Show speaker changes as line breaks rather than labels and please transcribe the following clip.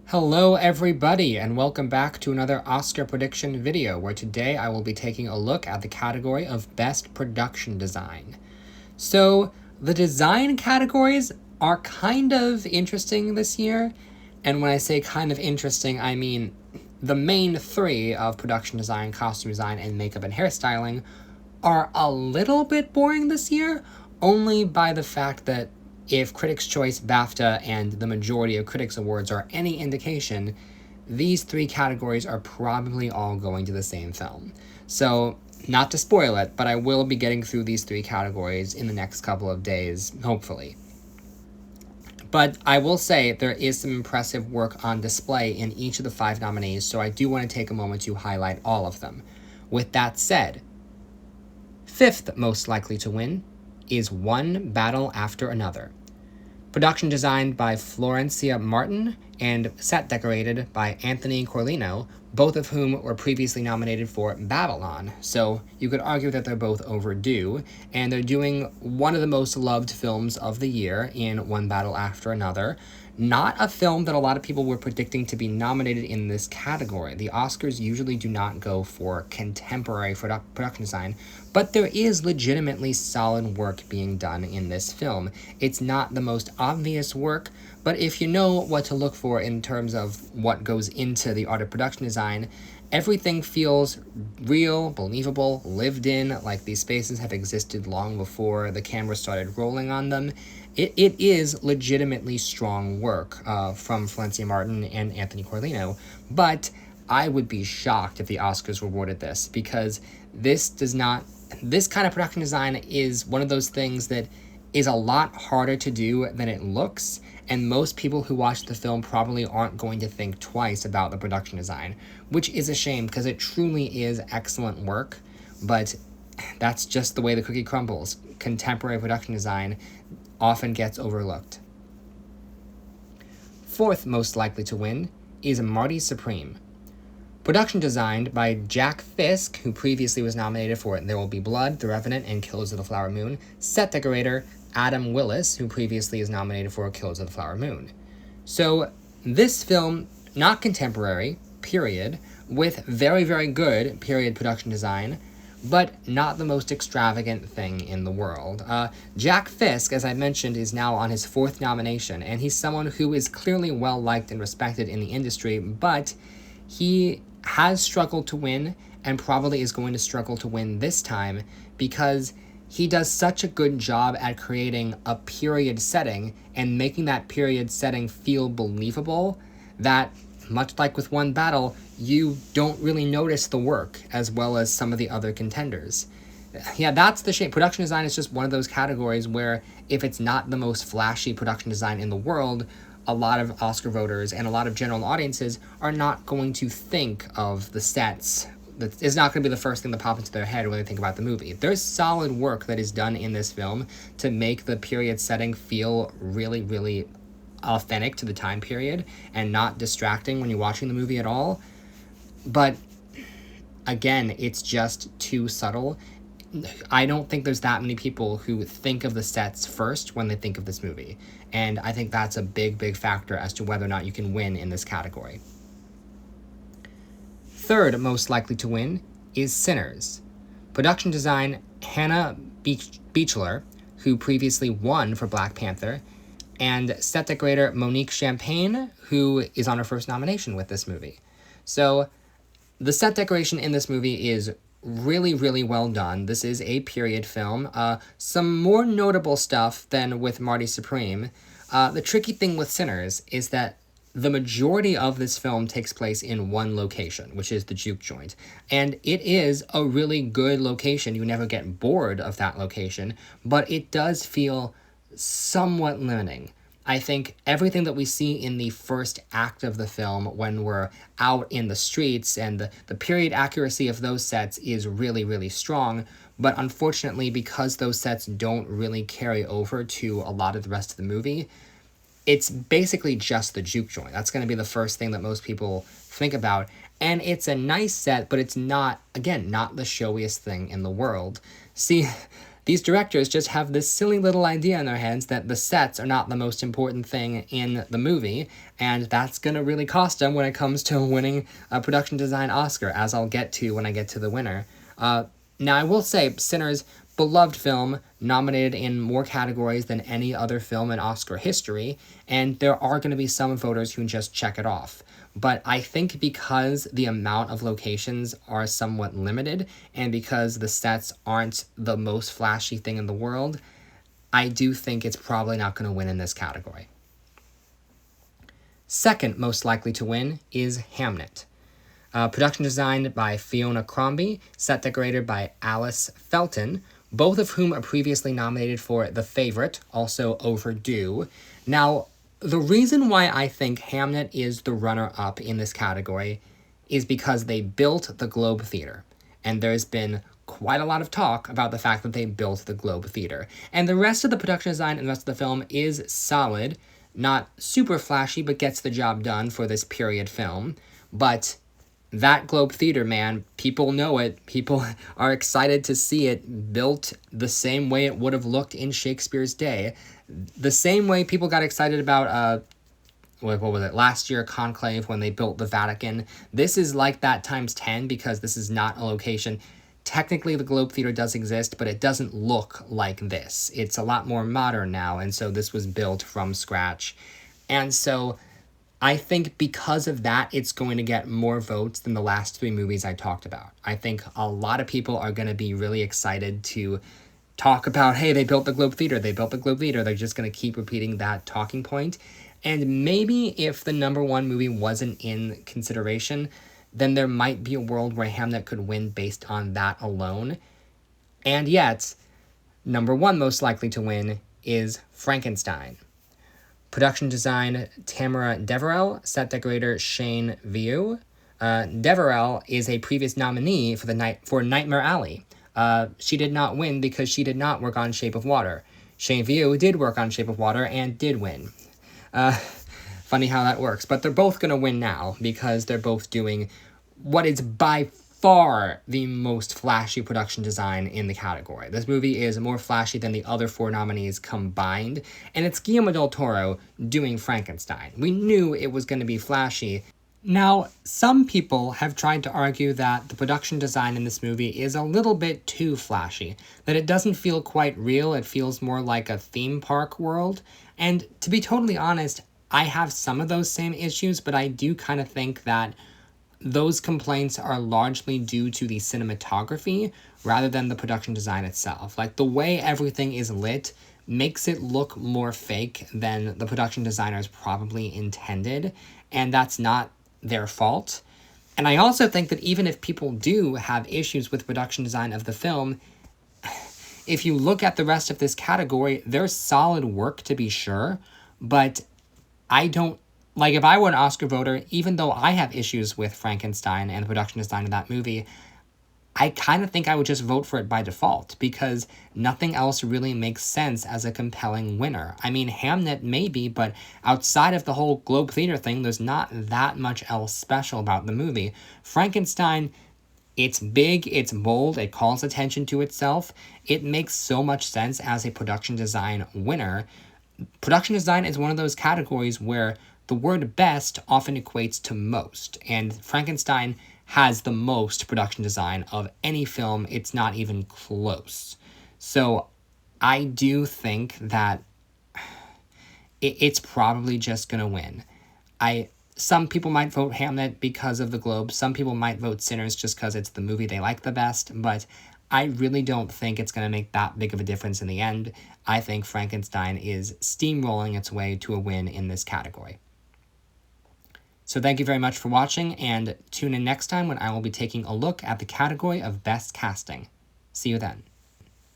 Hello everybody and welcome back to another Oscar prediction video where today I will be taking a look at the category of Best Production Design. So the design categories are kind of interesting this year, and when I say kind of interesting I mean the main three of production design, costume design, and makeup and hairstyling are a little bit boring this year, only by the fact that if Critics' Choice, BAFTA, and the majority of Critics' Awards are any indication, these three categories are probably all going to the same film. So, not to spoil it, but I will be getting through these three categories in the next couple of days, hopefully. But I will say there is some impressive work on display in each of the 5 nominees, so I do want to take a moment to highlight all of them. With that said, 5th most likely to win is One Battle After Another. Production designed by Florencia Martin and set decorated by Anthony Corlino, both of whom were previously nominated for Babylon, so you could argue that they're both overdue, and they're doing one of the most loved films of the year in One Battle After Another. Not a film that a lot of people were predicting to be nominated in this category. The Oscars usually do not go for contemporary production design, but there is legitimately solid work being done in this film. It's not the most obvious work, but if you know what to look for in terms of what goes into the art of production design, everything feels real, believable, lived in, like these spaces have existed long before the camera started rolling on them. It is legitimately strong work from Florencia Martin and Anthony Corlino, but I would be shocked if the Oscars rewarded this, because this kind of production design is one of those things that is a lot harder to do than it looks, and most people who watch the film probably aren't going to think twice about the production design, which is a shame because it truly is excellent work, but that's just the way the cookie crumbles. Contemporary production design often gets overlooked. 4th most likely to win is Marty Supreme. Production designed by Jack Fisk, who previously was nominated for There Will Be Blood, The Revenant, and Killers of the Flower Moon. Set decorator Adam Willis, who previously is nominated for Killers of the Flower Moon. So this film, not contemporary, period, with very, very good period production design, but not the most extravagant thing in the world. Jack Fisk, as I mentioned, is now on his 4th nomination, and he's someone who is clearly well-liked and respected in the industry, but he has struggled to win, and probably is going to struggle to win this time, because he does such a good job at creating a period setting and making that period setting feel believable that, much like with One Battle, you don't really notice the work as well as some of the other contenders. Yeah, that's the shame. Production design is just one of those categories where if it's not the most flashy production design in the world, a lot of Oscar voters and a lot of general audiences are not going to think of the sets. That is not going to be the first thing that pops into their head when they think about the movie. There's solid work that is done in this film to make the period setting feel really, really authentic to the time period and not distracting when you're watching the movie at all. But again, it's just too subtle. I don't think there's that many people who think of the sets first when they think of this movie. And I think that's a big, big factor as to whether or not you can win in this category. 3rd most likely to win is Sinners. Production design, Hannah Beachler, who previously won for Black Panther, and set decorator Monique Champagne, who is on her 1st nomination with this movie. So the set decoration in this movie is really, really well done. This is a period film. Some more notable stuff than with Marty Supreme. The tricky thing with Sinners is that the majority of this film takes place in one location, which is the juke joint. And it is a really good location. You never get bored of that location, but it does feel somewhat limiting. I think everything that we see in the first act of the film when we're out in the streets and the period accuracy of those sets is really, really strong. But unfortunately, because those sets don't really carry over to a lot of the rest of the movie, it's basically just the juke joint. That's going to be the first thing that most people think about. And it's a nice set, but it's not, again, not the showiest thing in the world. See, these directors just have this silly little idea in their heads that the sets are not the most important thing in the movie, and that's going to really cost them when it comes to winning a production design Oscar, as I'll get to when I get to the winner. Now, I will say, Sinners, beloved film, nominated in more categories than any other film in Oscar history, and there are going to be some voters who just check it off. But I think because the amount of locations are somewhat limited, and because the sets aren't the most flashy thing in the world, I do think it's probably not going to win in this category. Second most likely to win is Hamnet. Production designed by Fiona Crombie, set decorated by Alice Felton, both of whom are previously nominated for The Favourite, also Overdue. Now, the reason why I think Hamnet is the runner-up in this category is because they built the Globe Theatre, and there's been quite a lot of talk about the fact that they built the Globe Theatre. And the rest of the production design and the rest of the film is solid, not super flashy, but gets the job done for this period film. But that Globe Theatre, man, people know it. People are excited to see it built the same way it would have looked in Shakespeare's day. The same way people got excited about, what was it, last year, Conclave, when they built the Vatican. This is like that times 10 because this is not a location. Technically, the Globe Theatre does exist, but it doesn't look like this. It's a lot more modern now, and so this was built from scratch. And so I think because of that, it's going to get more votes than the last three movies I talked about. I think a lot of people are going to be really excited to talk about, hey, they built the Globe Theatre, they built the Globe Theatre. They're just going to keep repeating that talking point. And maybe if the number one movie wasn't in consideration, then there might be a world where Hamnet could win based on that alone. And yet, number one most likely to win is Frankenstein. Production design, Tamara Deverell. Set decorator, Shane Vieu. Deverell is a previous nominee for Nightmare Alley. She did not win because she did not work on Shape of Water. Shane Vieu did work on Shape of Water and did win. Funny how that works. But they're both going to win now because they're both doing what is by far the most flashy production design in the category. This movie is more flashy than the other four nominees combined, and it's Guillermo del Toro doing Frankenstein. We knew it was going to be flashy. Now, some people have tried to argue that the production design in this movie is a little bit too flashy, that it doesn't feel quite real, it feels more like a theme park world, and to be totally honest, I have some of those same issues, but I do kind of think that those complaints are largely due to the cinematography rather than the production design itself. Like, the way everything is lit makes it look more fake than the production designers probably intended, and that's not their fault. And I also think that even if people do have issues with production design of the film, if you look at the rest of this category, there's solid work to be sure, but I don't, like, if I were an Oscar voter, even though I have issues with Frankenstein and the production design of that movie, I kind of think I would just vote for it by default, because nothing else really makes sense as a compelling winner. I mean, Hamnet maybe, but outside of the whole Globe Theatre thing, there's not that much else special about the movie. Frankenstein, it's big, it's bold, it calls attention to itself. It makes so much sense as a production design winner. Production design is one of those categories where the word best often equates to most, and Frankenstein has the most production design of any film. It's not even close. So I do think that it's probably just going to win. Some people might vote Hamnet because of the Globe. Some people might vote Sinners just because it's the movie they like the best, but I really don't think it's going to make that big of a difference in the end. I think Frankenstein is steamrolling its way to a win in this category. So thank you very much for watching, and tune in next time when I will be taking a look at the category of Best Casting. See you then.